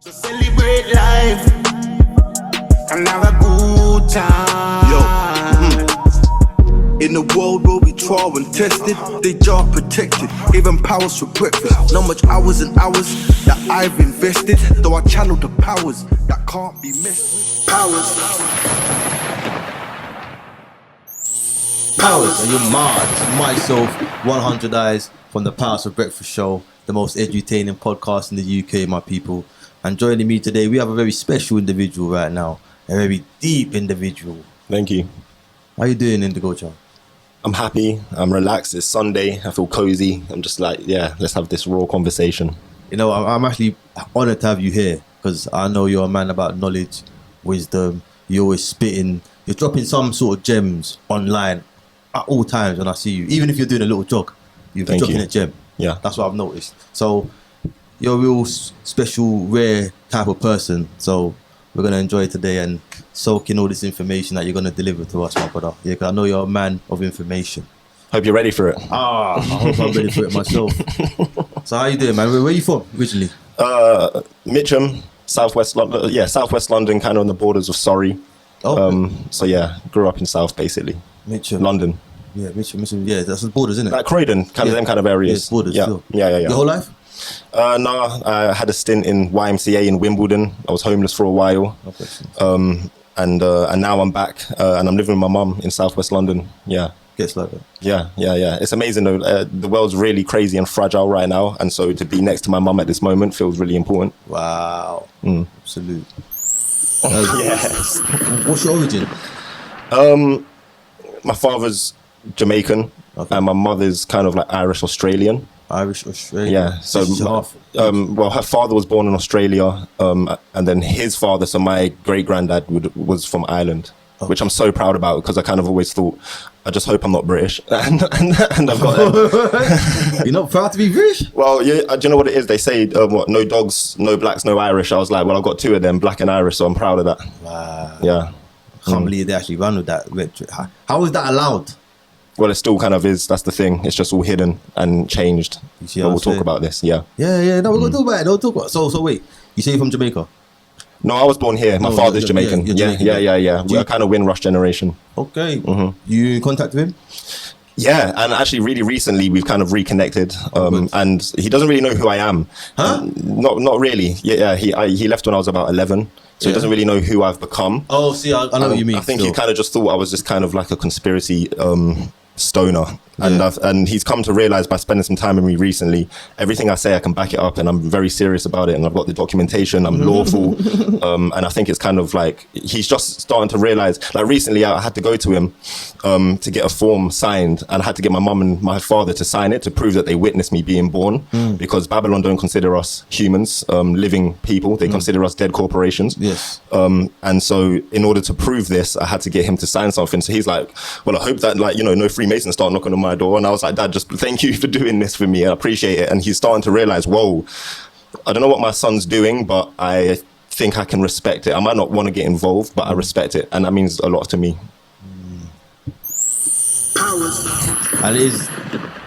So celebrate life and have a good time. In the world where we trial and tested, they jar protected, even powers for breakfast. Not much hours and hours that I've invested, though I channel the powers that can't be messed with. Powers, and you're mad. Myself, 100 Eyes from the Powers for Breakfast Show, the most edutaining podcast in the UK, my people. And joining me today, we have a very special individual right now, a very deep individual. Thank you. How you doing, Indigoochild? I'm happy. I'm relaxed. It's Sunday. I feel cozy. I'm just like, yeah, let's have this raw conversation. You know, I'm actually honoured to have you here because I know you're a man about knowledge, wisdom. You're always spitting. You're dropping some sort of gems online at all times when I see you. Even if you're doing a little jog, you're dropping a gem. Yeah. That's what I've noticed. So you're a real special, rare type of person. So we're going to enjoy today and soak in all this information that you're going to deliver to us, my brother. Yeah, because I know you're a man of information. Hope you're ready for it. I hope I'm ready for it myself. So how you doing, man? Where are you from originally? Mitcham, Southwest London. Yeah, Southwest London, kind of on the borders of Surrey. Oh. So yeah, grew up in South basically. Mitcham. London. Yeah, Mitcham. Yeah, that's the borders, isn't it? Like Croydon, kind of them kind of areas. Yeah, borders. Yeah. Still. Yeah. Your whole life? No, I had a stint in YMCA in Wimbledon. I was homeless for a while. Okay. And now I'm back and I'm living with my mum in Southwest London. Yeah. Gets like that. Yeah. It's amazing though. The world's really crazy and fragile right now, and so to be next to my mum at this moment feels really important. Wow. Absolute. Yes. What's your origin? My father's Jamaican, and my mother's kind of like Irish Australian. Irish Australian. Yeah. So well, her father was born in Australia, and then his father, so my great granddad, was from Ireland. Which I'm so proud about because I kind of always thought, I just hope I'm not British. and I've got You're not proud to be British? Well, yeah, do you know what it is? They say, what, no dogs, no blacks, no Irish. I was like, well, I've got two of them, black and Irish, so I'm proud of that. Wow. Yeah. I can't believe they actually ran with that. How is that allowed? Well, it still kind of is. That's the thing. It's just all hidden and changed. But we'll talk about this, yeah. Yeah. No, we're going to talk about it. No, talk about it. So wait, you say you're from Jamaica? No, I was born here. My father's Jamaican. Yeah. We're kind of Windrush generation. Okay. You in contact with him? Yeah, and actually really recently we've kind of reconnected, and he doesn't really know who I am. Huh? Not really. Yeah, he left when I was about 11, so he doesn't really know who I've become. Oh, see, I know what you mean. I think he kind of just thought I was just kind of like a conspiracy stoner. And he's come to realize by spending some time with me recently, everything I say I can back it up, and I'm very serious about it, and I've got the documentation, I'm lawful, and I think it's kind of like he's just starting to realize. Like recently I had to go to him to get a form signed, and I had to get my mum and my father to sign it to prove that they witnessed me being born, because Babylon don't consider us humans, living people. They consider us dead corporations. Yes. And so in order to prove this, I had to get him to sign something. So he's like, well, I hope that, like, you know, no Freemasons start knocking on my door. And I was like, Dad, just thank you for doing this for me. I appreciate it. And he's starting to realize, whoa, I don't know what my son's doing, but I think I can respect it. I might not want to get involved, but I respect it. And that means a lot to me. And it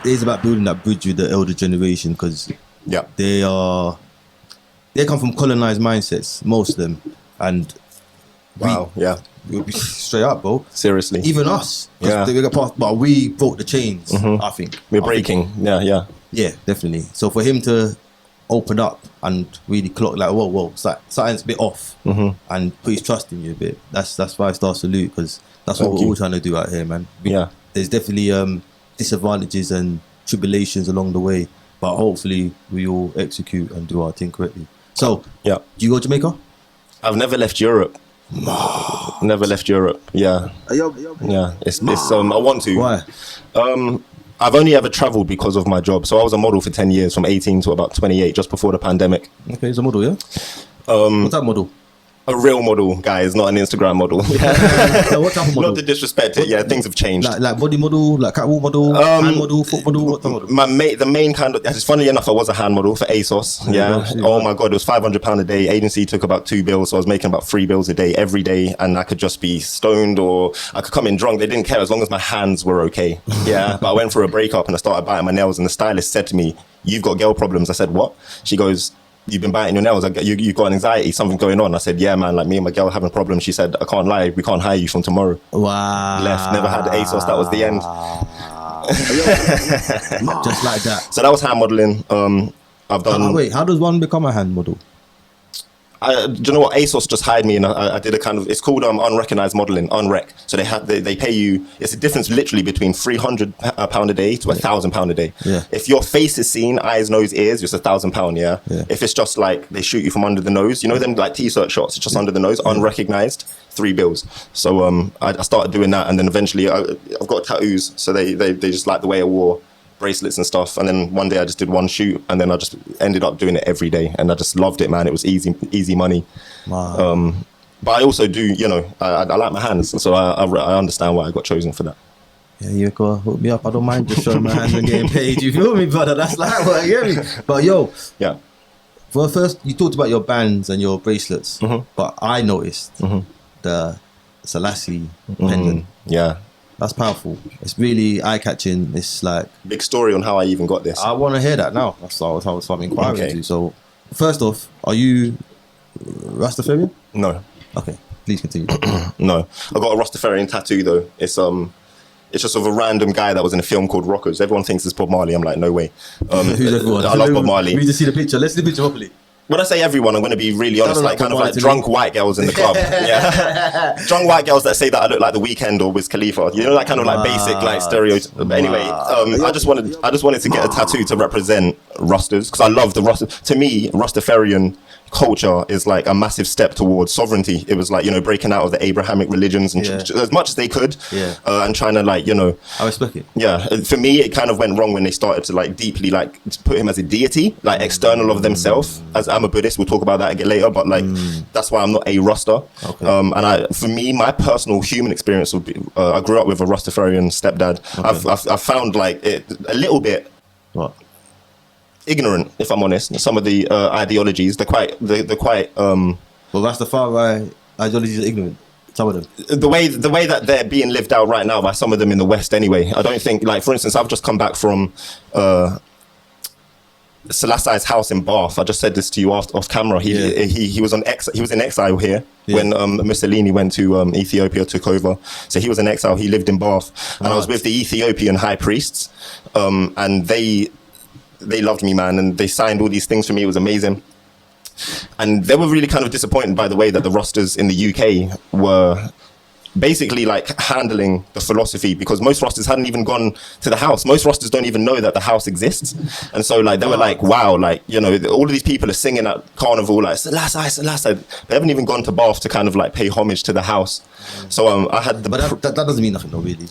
is about building that bridge with the elder generation, because they come from colonized mindsets, most of them. And straight up, bro. Seriously. Even us. But we broke the chains, I think. We're breaking. Yeah, definitely. So for him to open up and really clock like, whoa, it's like something's a bit off, and put his trust in you a bit. That's 5-star salute, because that's what we're all trying to do out here, man. There's definitely disadvantages and tribulations along the way, but hopefully we all execute and do our thing correctly. So, do you go to Jamaica? I've never left Europe. Never left Europe. Yeah. It's I want to. Why? I've only ever traveled because of my job. So I was a model for 10 years, from 18 to about 28, just before the pandemic. Okay, he's a model, yeah? What's that model? A real model, guys, not an Instagram model. What type of model? Not to disrespect it. Things have changed. Like body model, like catwalk model, hand model, foot model. What type of model? The main kind of. It's funny enough, I was a hand model for ASOS. Oh my god, it was £500 a day. Agency took about 2 bills, so I was making about 3 bills a day every day, and I could just be stoned or I could come in drunk. They didn't care as long as my hands were okay. But I went through a breakup and I started biting my nails, and the stylist said to me, "You've got girl problems." I said, "What?" She goes, you've been biting your nails. You got anxiety, something going on. I said, yeah, man, like me and my girl having a problem. She said, I can't lie, we can't hire you from tomorrow. Wow. Left, never had ASOS, that was the end. Just like that. So that was hand modelling. I've done... Wait, how does one become a hand model? Do you know what? ASOS just hired me, and I did a kind of, it's called unrecognized modeling, unrec. So they pay you, it's a difference literally between £300 a day to £1,000 a day. Yeah. If your face is seen, eyes, nose, ears, it's £1,000, yeah? If it's just like they shoot you from under the nose, you know them like t-shirt shots, it's just under the nose, unrecognized, £3. So I started doing that, and then eventually I've got tattoos, so they just like the way I wore bracelets and stuff, and then one day I just did one shoot, and then I just ended up doing it every day, and I just loved it, man. It was easy money. Wow. But I also do, you know, I like my hands, so I understand why I got chosen for that. Yeah, you go hook me up. I don't mind just showing my hands and getting paid. You feel me, brother? That's like what you get me. But yo, Yeah. well, first you talked about your bands and your bracelets, but I noticed the Salassie pendant. Yeah. That's powerful. It's really eye-catching. It's like, Big story on how I even got this. I want to hear that now. That's what I'm inquiring Okay. into. So, first off, are you Rastafarian? No. Okay, please continue. No. I got a Rastafarian tattoo though. It's just of a random guy that was in a film called Rockers. Everyone thinks it's Bob Marley. I'm like, no way. Who's everyone? I love Bob Marley. We need to see the picture. Let's see the picture properly. When I say everyone, I'm going to be really honest, like kind of like drunk white girls in the club. Yeah. Drunk white girls that say that I look like The Weeknd or Wiz Khalifa. You know, that kind of like basic like stereotype. But anyway, I just wanted to get a tattoo to represent Rastas, because I love the Rasta. To me, Rastafarian culture is like a massive step towards sovereignty. It was like, you know, breaking out of the Abrahamic religions and as much as they could, and trying to like, you know, I respect it. Yeah, for me, it kind of went wrong when they started to like deeply like put him as a deity, like external of themselves. As I'm a Buddhist, we'll talk about that again later. But like, that's why I'm not a Rasta. Okay. For me, my personal human experience would be, I grew up with a Rastafarian stepdad. Okay. I've found like it a little bit. What? Ignorant, if I'm honest. Some of the ideologies, they're quite. Well, Rastafari ideologies are ignorant. Some of them. The way that they're being lived out right now by some of them in the West, anyway. I don't think, like, for instance, I've just come back from Salassie's house in Bath. I just said this to you off camera. He was in exile here when Mussolini went to Ethiopia, took over. So he was in exile. He lived in Bath, and I was with the Ethiopian high priests, and they loved me, man, and they signed all these things for me. It was amazing. And they were really kind of disappointed by the way that the Rastas in the UK were basically like handling the philosophy, because most Rastas hadn't even gone to the house. Most Rastas don't even know that the house exists. And so like they were like, wow, like, you know, all of these people are singing at carnival like Salassie, Salassie. They haven't even gone to Bath to kind of like pay homage to the house. So I had the... But that doesn't mean nothing though, really.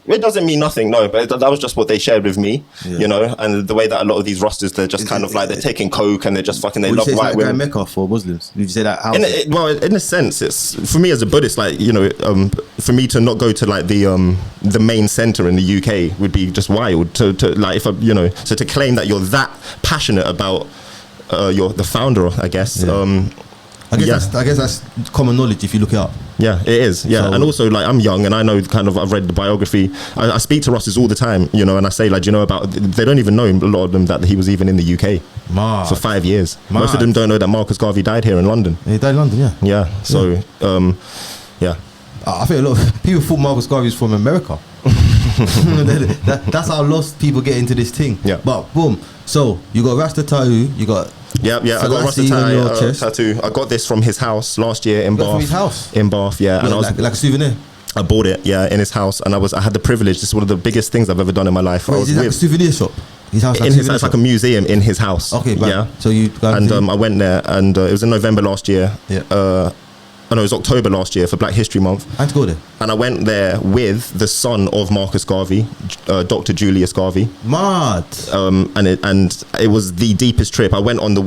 It doesn't mean nothing, no, but that was just what they shared with me, you know, and the way that a lot of these Rastas, they're just kind of like, they're taking coke and they're just fucking, they love white women. Mecca for Muslims? Did you say that? Well, in a sense, it's, for me as a Buddhist, like, you know, for me to not go to like the main center in the UK would be just wild to like, if I, you know, so to claim that you're that passionate about you're the founder, I guess. I guess that's common knowledge if you look it up. Yeah, it is. Yeah, so, and also like I'm young and I know kind of, I've read the biography. I speak to Rastas all the time, you know, and I say like, you know, about, they don't even know, a lot of them, that he was even in the UK for 5 years. Most of them don't know that Marcus Garvey died here in London. He died in London, yeah. Yeah. So, yeah. I think a lot of people thought Marcus Garvey was from America. That's how lost people get into this thing. Yeah. But boom. So you got Rasta tattoo. You got I got Rasta tattoo. I got this from his house last year in Bath. From his house? In Bath, yeah. And I was like a souvenir. I bought it, yeah, in his house, and I had the privilege. This is one of the biggest things I've ever done in my life. Wait, is it like a souvenir shop? His house, in his house, like a museum in his house. Okay, right. Yeah. So you and I went there, and it was in November last year. Yeah. It was October last year for Black History Month. I had to go there. And I went there with the son of Marcus Garvey, Dr. Julius Garvey. Mad. And it was the deepest trip. I went on the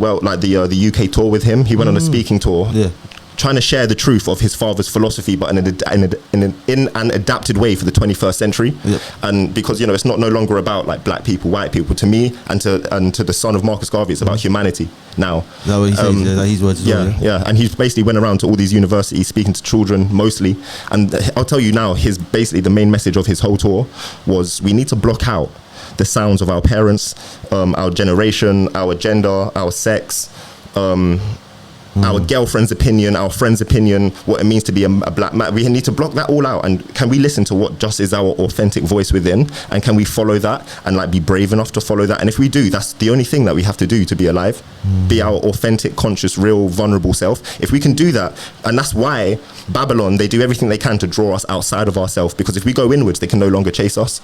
UK tour with him. He went on a speaking tour. Yeah. Trying to share the truth of his father's philosophy, but in an adapted way for the 21st century. Yep. And because, you know, it's no longer about like black people, white people. To me and to the son of Marcus Garvey, it's about humanity now. Is that what he says? Is that his words? Yeah. And he basically went around to all these universities speaking to children mostly. And I'll tell you now, basically the main message of his whole tour was, we need to block out the sounds of our parents, our generation, our gender, our sex, our girlfriend's opinion, our friend's opinion, what it means to be a black man. We need to block that all out. And can we listen to what just is our authentic voice within? And can we follow that and like be brave enough to follow that? And if we do, that's the only thing that we have to do to be alive. Be our authentic, conscious, real, vulnerable self. If we can do that, and that's why Babylon, they do everything they can to draw us outside of ourselves, because if we go inwards, they can no longer chase us.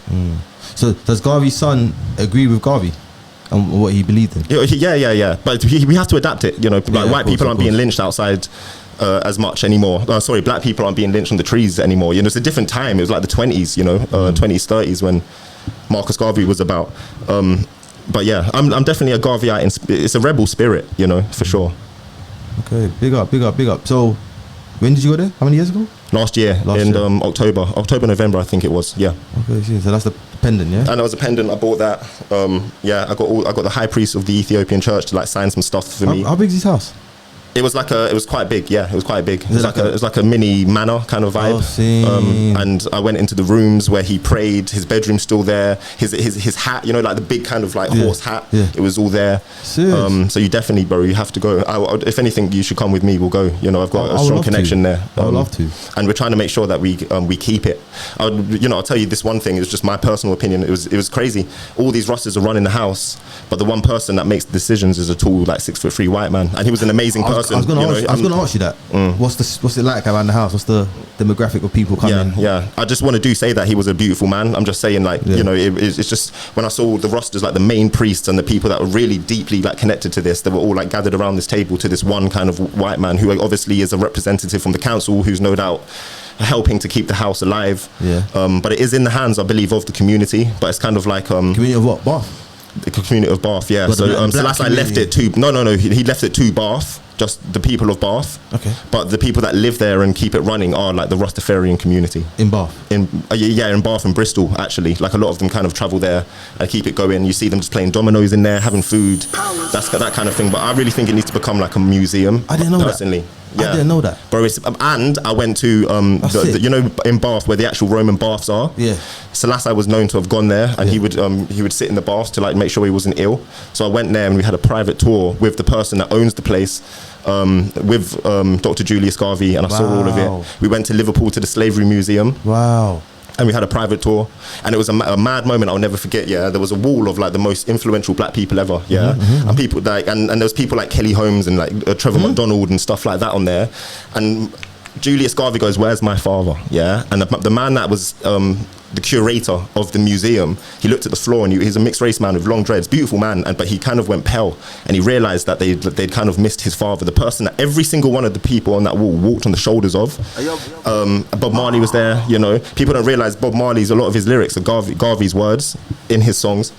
So does Garvey's son agree with Garvey and what he believed in? Yeah. But we have to adapt it. You know, like white people aren't being lynched outside as much anymore. Black people aren't being lynched on the trees anymore. You know, it's a different time. It was like the 20s, you know, 20s, 30s when Marcus Garvey was about. But yeah, I'm definitely a Garveyite. It's a rebel spirit, you know, for sure. Okay, big up. So when did you go there? How many years ago? Last year. October, November, I think it was. Yeah. Okay, so that's the pendant, yeah. And it was a pendant. I bought that. I got the high priest of the Ethiopian church to like sign some stuff for me. How big is his house? It was quite big. Yeah, it was quite big. It was like a mini manor kind of vibe. And I went into the rooms where he prayed. His bedroom's still there. His hat, you know, like the big kind of like horse hat. Yeah. It was all there. Serious? So you definitely, bro, you have to go. If anything, you should come with me. We'll go. You know, I've got a strong connection there. I would love to. And we're trying to make sure that we keep it. I'll tell you this one thing. It was just my personal opinion. It was crazy. All these Rastas are running the house, but the one person that makes the decisions is a tall, like 6'3" white man, and he was an amazing person. I was going to ask you that. What's it like around the house? What's the demographic of people coming? Yeah. I just want to say that he was a beautiful man. I'm just saying, like, you know, it's just when I saw the rosters, like the main priests and the people that were really deeply like connected to this, they were all like gathered around this table to this one kind of white man who obviously is a representative from the council, who's no doubt helping to keep the house alive. But it is in the hands, I believe, of the community. But it's kind of like community of what? Bath. The community of Bath, yeah. But so Salassie left it to he left it to Bath, just the people of Bath. Okay. But the people that live there and keep it running are like the Rastafarian community in Bath. In Bath and Bristol, actually. Like a lot of them kind of travel there and keep it going. You see them just playing dominoes in there, having food. That's that kind of thing. But I really think it needs to become like a museum. I didn't know personally. That. Yeah. I didn't know that, bro. And I went to you know, in Bath where the actual Roman baths are. Yeah. Salassie was known to have gone there, and he would sit in the baths to like make sure he wasn't ill. So I went there and we had a private tour with the person that owns the place, with Dr. Julius Garvey, and I saw all of it. We went to Liverpool to the Slavery Museum. Wow. And we had a private tour, and it was a mad moment I'll never forget. Yeah, there was a wall of like the most influential black people ever. Yeah, and people like and there was people like Kelly Holmes and like Trevor McDonald and stuff like that on there. And Julius Garvey goes, "Where's my father?" Yeah, and the man that was the curator of the museum, he looked at the floor, and he's a mixed race man with long dreads, beautiful man, but he kind of went pale, and he realized that they'd kind of missed his father, the person that every single one of the people on that wall walked on the shoulders of. Bob Marley was there, you know. People don't realize Bob Marley's, a lot of his lyrics are Garvey's words in his songs.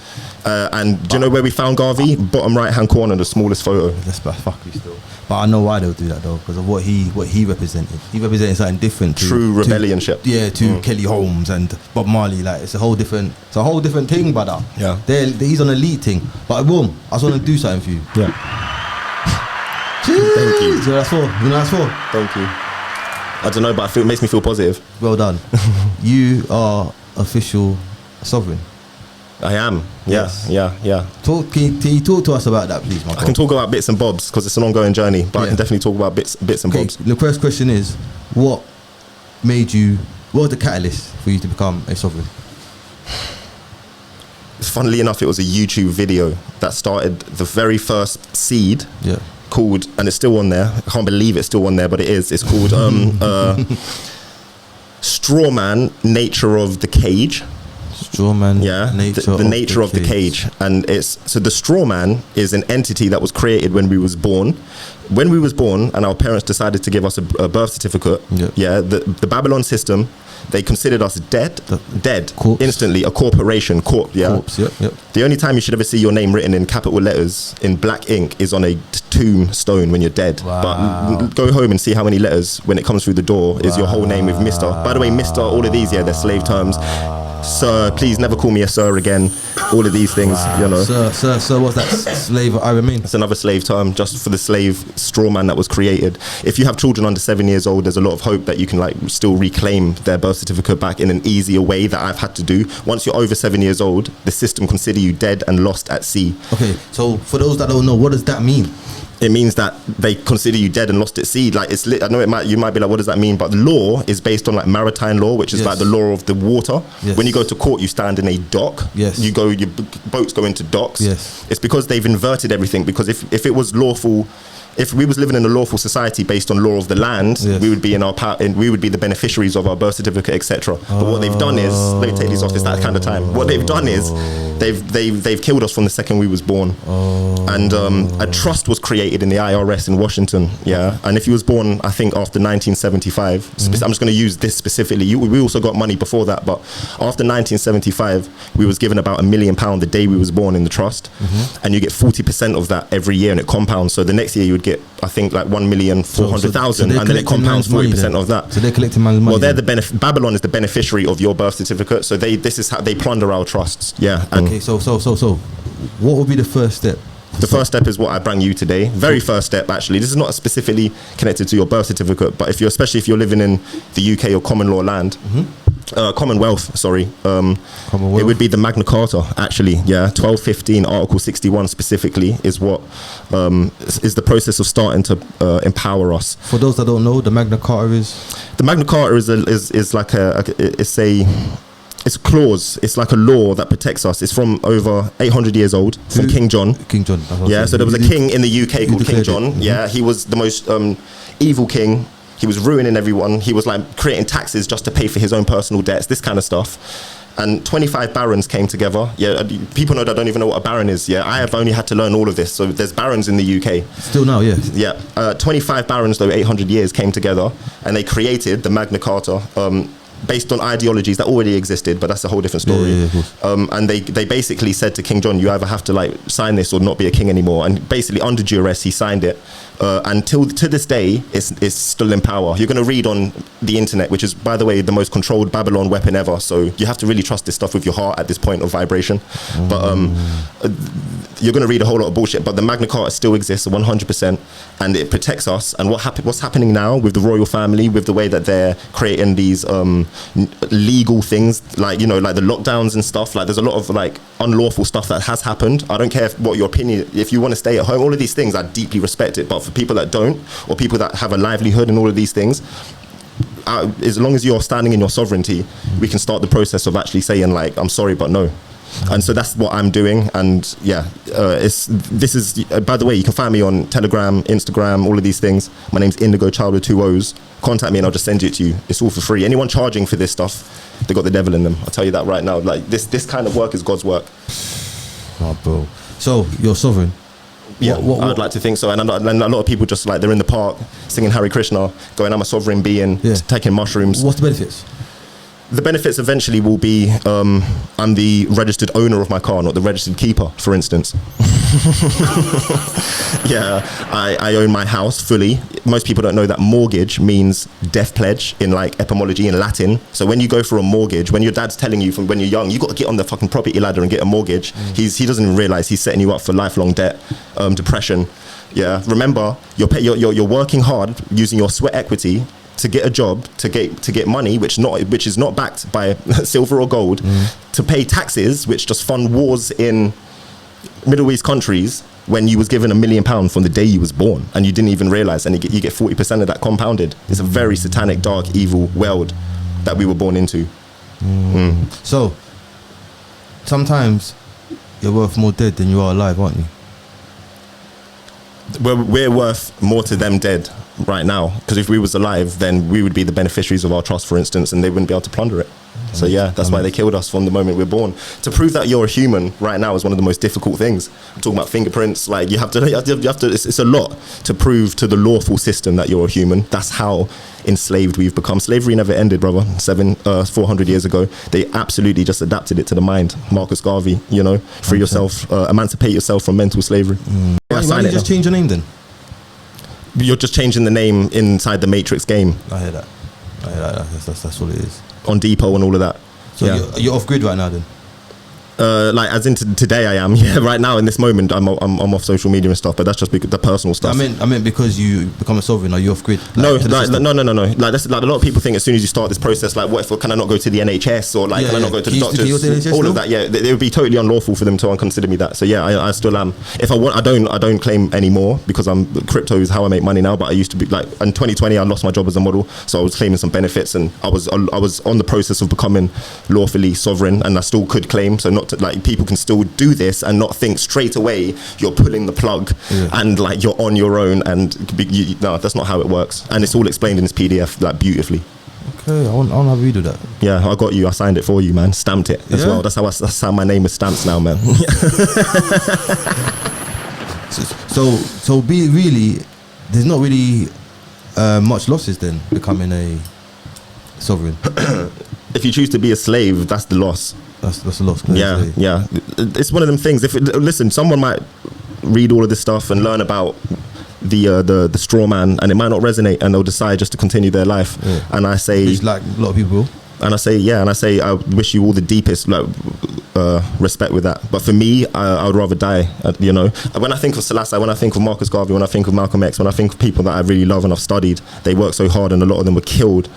And do you know where we found Garvey? Bottom right hand corner, the smallest photo. That's fucking still. But I know why they'll do that though, because of what he represented. He represented something different. True rebellionship. To Kelly Holmes and Bob Marley. Like it's a whole different thing, brother. Yeah. He's on a elite thing. But boom, I just want to do something for you. Yeah. Thank you. So that's for. You know that's for. Thank you. I don't know, but it makes me feel positive. Well done. You are official sovereign. I am. Yes. Yeah. Can you talk to us about that, please, my I can talk about bits and bobs because it's an ongoing journey, but I can definitely talk about bits and bobs. The first question is, what was the catalyst for you to become a sovereign? Funnily enough, it was a YouTube video that started the very first seed. Yeah. Called, and it's still on there. I can't believe it's still on there, but it is. It's called Strawman, Nature of the Cage. Strawman, the nature of the cage. And it's so the strawman is an entity that was created when we was born. When we was born, and our parents decided to give us a birth certificate. The Babylon system, they considered us dead corpse. Instantly, a corporation, corpse. The only time you should ever see your name written in capital letters in black ink is on a tombstone when you're dead. But go home and see how many letters when it comes through the door is your whole name with Mr. By the way, Mr. All of these, they're slave terms. Sir, please never call me a sir again. All of these things, you know. Sir, what's that? Slave, I remain. It's another slave term, just for the slave straw man that was created. If you have children under 7 years old, there's a lot of hope that you can like still reclaim their birth certificate back in an easier way that I've had to do. Once you're over 7 years old, the system consider you dead and lost at sea. Okay, so for those that don't know, what does that mean? it means that they consider you dead and lost at sea. Like I know you might be like, what does that mean? But the law is based on like maritime law, which is like the law of the water. Yes. When you go to court, you stand in a dock. Yes. Your boats go into docks. Yes. It's because they've inverted everything. Because if it was lawful, if we was living in a lawful society based on law of the land, we would be in our power, and we would be the beneficiaries of our birth certificate, etc. But what they've done is, let me take these off. It's that kind of time. What they've done is, they've killed us from the second we was born, and a trust was created in the IRS in Washington. Yeah, and if you was born, I think after 1975, I'm just going to use this specifically. We also got money before that, but after 1975, we was given about £1 million the day we was born in the trust, and you get 40% of that every year, and it compounds. So the next year you would get, I think, like 1,400,000, and then it compounds 40% of that. So they're collecting man's money. Well, they're Babylon is the beneficiary of your birth certificate. So this is how they plunder our trusts. Yeah. Okay. So, what would be the first step? The first step is what I bring you today. Very first step, actually. This is not specifically connected to your birth certificate, but especially if you're living in the UK or common law land. Commonwealth, sorry. Commonwealth. It would be the Magna Carta, actually. Yeah, 1215, Article 61 specifically is what is the process of starting to empower us. For those that don't know, the Magna Carta is? The Magna Carta is like it's a clause. It's like a law that protects us. It's from over 800 years old, from King John. King John. Yeah, so there was a king in the UK called King John. Yeah, he was the most evil king. He was ruining everyone. He was like creating taxes just to pay for his own personal debts, this kind of stuff. And 25 barons came together. Yeah, people know that I don't even know what a baron is. Yeah, I have only had to learn all of this. So there's barons in the UK. Still now, yeah. Yeah, 25 barons, though, 800 years came together, and they created the Magna Carta. Based on ideologies that already existed, but that's a whole different story. And they basically said to King John, you either have to like sign this or not be a king anymore. And basically under duress, he signed it. And to this day, it's still in power. You're going to read on the internet, which is, by the way, the most controlled Babylon weapon ever. So you have to really trust this stuff with your heart at this point of vibration. But you're going to read a whole lot of bullshit. But the Magna Carta still exists 100%, and it protects us. And what's happening now with the royal family, with the way that they're creating these legal things, like, you know, like the lockdowns and stuff. Like, there's a lot of like unlawful stuff that has happened. I don't care what your opinion, if you want to stay at home, all of these things, I deeply respect it. But for people that don't, or people that have a livelihood and all of these things, as long as you're standing in your sovereignty, we can start the process of actually saying like, I'm sorry, but no. And so that's what I'm doing. And yeah, this is by the way, you can find me on Telegram, Instagram, all of these things. My name's Indigoochild with 2 O's. Contact me and I'll just send it to you. It's all for free. Anyone charging for this stuff, they got the devil in them. I'll tell you that right now. Like this kind of work is God's work. Oh, bro. So you're sovereign. Yeah, I'd like to think so. And a lot of people just like, they're in the park singing Hare Krishna, going, I'm a sovereign being, taking mushrooms. What's the benefits? The benefits eventually will be I'm the registered owner of my car, not the registered keeper, for instance. Yeah, I own my house fully. Most people don't know that mortgage means death pledge in like etymology in Latin. So when you go for a mortgage, when your dad's telling you from when you're young, you got to get on the fucking property ladder and get a mortgage, he doesn't even realize he's setting you up for lifelong debt, depression. Yeah, remember, you're working hard using your sweat equity to get a job, to get money, which is not backed by silver or gold, to pay taxes, which just fund wars in Middle East countries, when you was given £1 million from the day you was born, and you didn't even realize, and you get 40% of that compounded. It's a very satanic, dark, evil world that we were born into. So sometimes you're worth more dead than you are alive, aren't you? We're worth more to them dead right now, because if we was alive, then we would be the beneficiaries of our trust, for instance, and they wouldn't be able to plunder it. So yeah, that's why they killed us from the moment we're born. To prove that you're a human right now is one of the most difficult things. I'm talking about fingerprints. Like you have to. It's a lot to prove to the lawful system that you're a human. That's how enslaved we've become. Slavery never ended, brother. 400 years ago, they absolutely just adapted it to the mind. Marcus Garvey, you know, free yourself, emancipate yourself from mental slavery. Why don't you just change your name then? You're just changing the name inside the Matrix game. I hear that. That's what it is. On Depot and all of that. So you're off grid right now then? Like as into today, I am. Yeah, right now in this moment, I'm off social media and stuff. But that's just because the personal stuff. I meant because you become a sovereign, or you off grid. No. Like that's like a lot of people think as soon as you start this process, like, what if can I not go to the NHS or like can I not go to the doctors? All of that. Yeah, it would be totally unlawful for them to consider me that. So yeah, I still am. If I want, I don't claim anymore because crypto is how I make money now. But I used to be like in 2020, I lost my job as a model, so I was claiming some benefits, and I was on the process of becoming lawfully sovereign, and I still could claim. So not to, like, people can still do this and not think straight away you're pulling the plug and like you're on your own, and no, that's not how it works, and it's all explained in this PDF like beautifully. Okay, I want to have you do that. Yeah, I got you. I signed it for you, man. Stamped it as well. That's how my name is stamped now, man. So be really, there's not really much losses then becoming a sovereign. If you choose to be a slave, that's the loss. That's a loss. Yeah. It's one of them things. Listen, someone might read all of this stuff and learn about the straw man, and it might not resonate, and they'll decide just to continue their life. Yeah. And I say, it's like a lot of people. And I say, I wish you all the deepest respect with that. But for me, I would rather die. You know, when I think of Salassie, when I think of Marcus Garvey, when I think of Malcolm X, when I think of people that I really love and I've studied, they work so hard, and a lot of them were killed.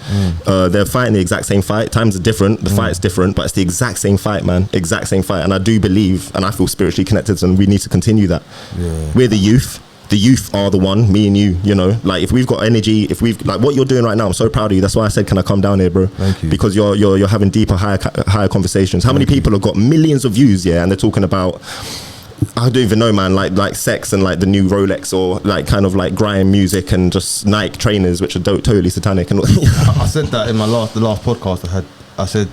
They're fighting the exact same fight. Times are different. The fight's different, but it's the exact same fight, man. Exact same fight. And I do believe, and I feel spiritually connected, and we need to continue that. Yeah. We're the youth. The youth are the one, me and you know, like if we've got energy, if we've like what you're doing right now, I'm so proud of you. That's why I said, can I come down here, bro? Thank you. Because you're having deeper, higher conversations. How many people have got millions of views, and they're talking about, I don't even know, man, like sex and like the new Rolex, or like kind of like grime music and just Nike trainers, which are totally satanic. And I said that in the last podcast I had. I said,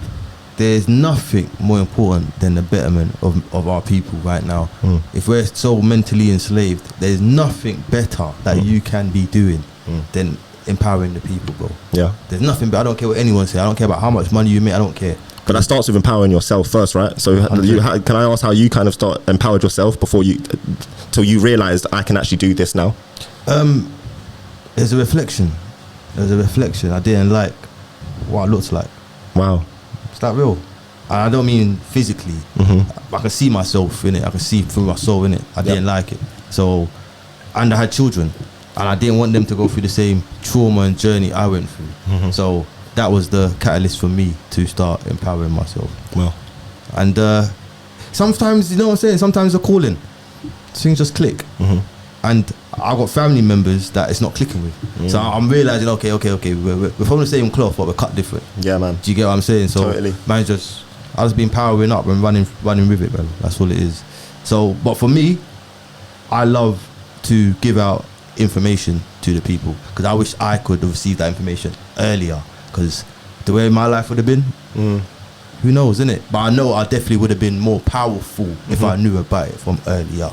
there's nothing more important than the betterment of our people right now. If we're so mentally enslaved, there's nothing better that you can be doing than empowering the people, bro. Yeah. There's nothing better. I don't care what anyone says. I don't care about how much money you make. I don't care. But that starts with empowering yourself first, right? So can I ask how you kind of empowered yourself before till you realized I can actually do this now? There's a reflection. I didn't like what I looked like. Wow. It's that real. And I don't mean physically. I can see myself in it. I can see through my soul in it. I didn't like it. So, and I had children, and I didn't want them to go through the same trauma and journey I went through. So that was the catalyst for me to start empowering myself. Well, and sometimes, you know what I'm saying, sometimes a calling, things just click. And I got family members that it's not clicking with. So I'm realizing, okay, we're from the same cloth, but we're cut different. Yeah, man. Do you get what I'm saying? So totally. Man, I was being powering up and running with it, man. That's all it is. So, but for me, I love to give out information to the people, because I wish I could have received that information earlier, because the way my life would have been, who knows, innit? But I know I definitely would have been more powerful if I knew about it from earlier.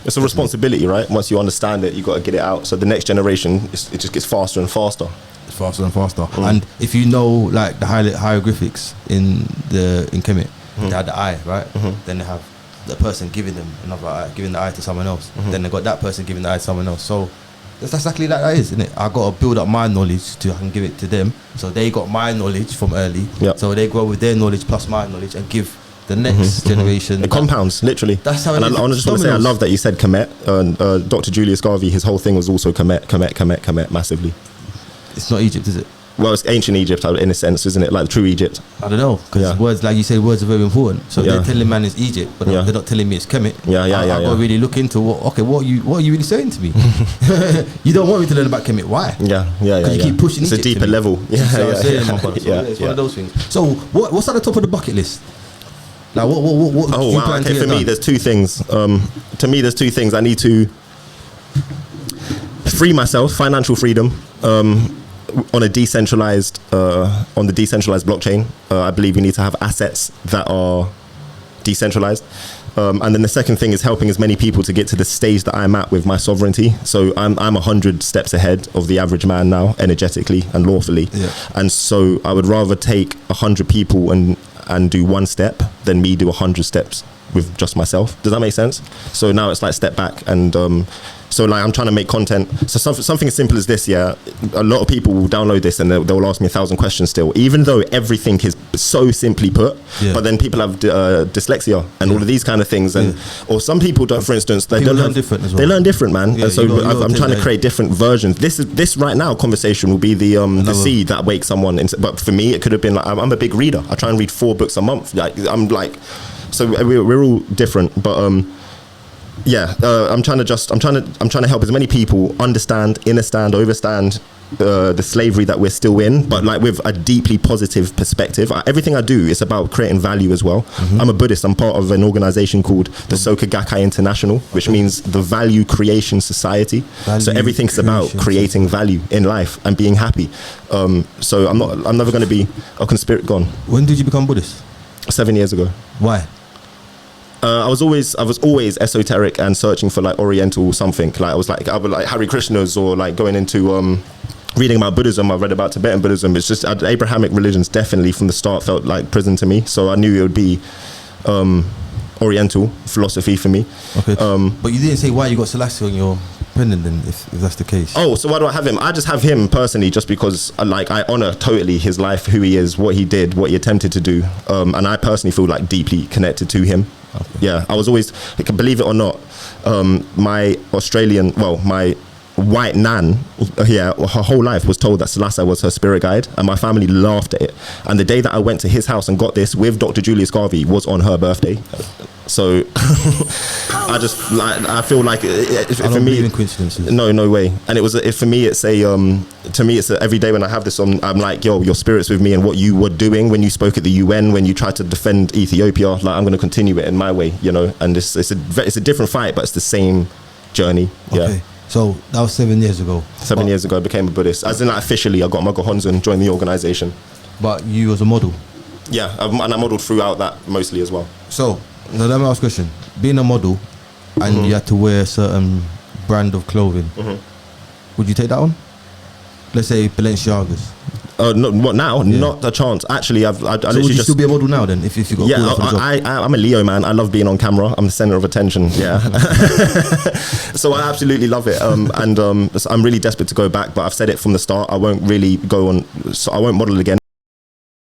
It's a responsibility, right? Once you understand it, you got to get it out. So the next generation, it just gets faster and faster. It's faster and faster. And if you know, like the hieroglyphics in Kemet, they had the eye, right? Then they have the person giving them another eye, giving the eye to someone else. Then they got that person giving the eye to someone else. So that's exactly like that is, isn't it? I got to build up my knowledge I can give it to them. So they got my knowledge from early. So they grow with their knowledge plus my knowledge and give the next generation. It compounds, literally. That's how it and is. I just want to say, I love that you said Kemet. Dr. Julius Garvey, his whole thing was also Kemet massively. It's not Egypt, is it? Well, it's ancient Egypt in a sense, isn't it? Like the true Egypt. I don't know, because words, like you said, words are very important. So they're telling man it's Egypt, but they're not telling me it's Kemet. I got to really look into what are you really saying to me? You don't want me to learn about Kemet. Why? Because you keep pushing it's Egypt a deeper level. It's one of those things. So what's at the top of the bucket list? Like what oh wow, okay, for me there's two things. There's two things. I need to free myself, financial freedom, on the decentralized blockchain. I believe we need to have assets that are decentralized. And then the second thing is helping as many people to get to the stage that I'm at with my sovereignty. So I'm 100 steps ahead of the average man now, energetically and lawfully. And so I would rather take 100 people and do one step than me do 100 steps. with just myself. Does that make sense? So now it's like step back and so like I'm trying to make content. So something as simple as this, yeah. A lot of people will download this and they'll ask me 1,000 questions still, even though everything is so simply put. Yeah. But then people have dyslexia and all of these kind of things, and or some people don't. For instance, they don't learn different as well. They learn different, man. Yeah, so I'm trying to create different versions. This right now conversation will be the seed that wakes someone. But for me, it could have been like I'm a big reader. I try and read 4 books a month. Like I'm like, so we're all different, but I'm trying to help as many people understand, understand the slavery that we're still in, but like with a deeply positive perspective. Everything I do is about creating value as well. I'm a Buddhist. I'm part of an organization called the Soka Gakkai International, which means the Value Creation Society. So everything's about creating value in life and being happy. So I'm never going to be a conspirator. Gone. When did you become Buddhist? 7 years ago. Why? I was always esoteric and searching for like Oriental something. Like I was like Hare Krishnas, or like going into reading about Buddhism. I read about Tibetan Buddhism. It's just Abrahamic religions definitely from the start felt like prison to me. So I knew it would be Oriental philosophy for me. Okay. But you didn't say why you got Salassie on your pendant then, if that's the case. Oh, so why do I have him? I just have him personally just because I honor totally his life, who he is, what he did, what he attempted to do. And I personally feel like deeply connected to him. Okay. Yeah, I was always, believe it or not, my white nan, her whole life was told that Salassie was her spirit guide, and my family laughed at it. And the day that I went to his house and got this with Dr. Julius Garvey was on her birthday. So I feel like for me, in coincidences. No way. And it was for me. It's every day when I have this on, I'm like, yo, your spirit's with me, and what you were doing when you spoke at the UN, when you tried to defend Ethiopia, like I'm going to continue it in my way, you know. And it's a different fight, but it's the same journey. Yeah. Okay. So that was 7 years ago. 7 years ago, I became a Buddhist. As in, like, officially, I got my Gohonzon and joined the organization. But you was a model? Yeah, and I modeled throughout that mostly as well. So, now let me ask a question. Being a model and you had to wear a certain brand of clothing, would you take that on? Let's say Balenciagas. No, what now? Yeah. Not a chance. Actually, I literally would you still be a model now then? If you got I'm a Leo, man. I love being on camera. I'm the center of attention. Yeah. So I absolutely love it. I'm really desperate to go back, but I've said it from the start. I won't really go on. So I won't model again.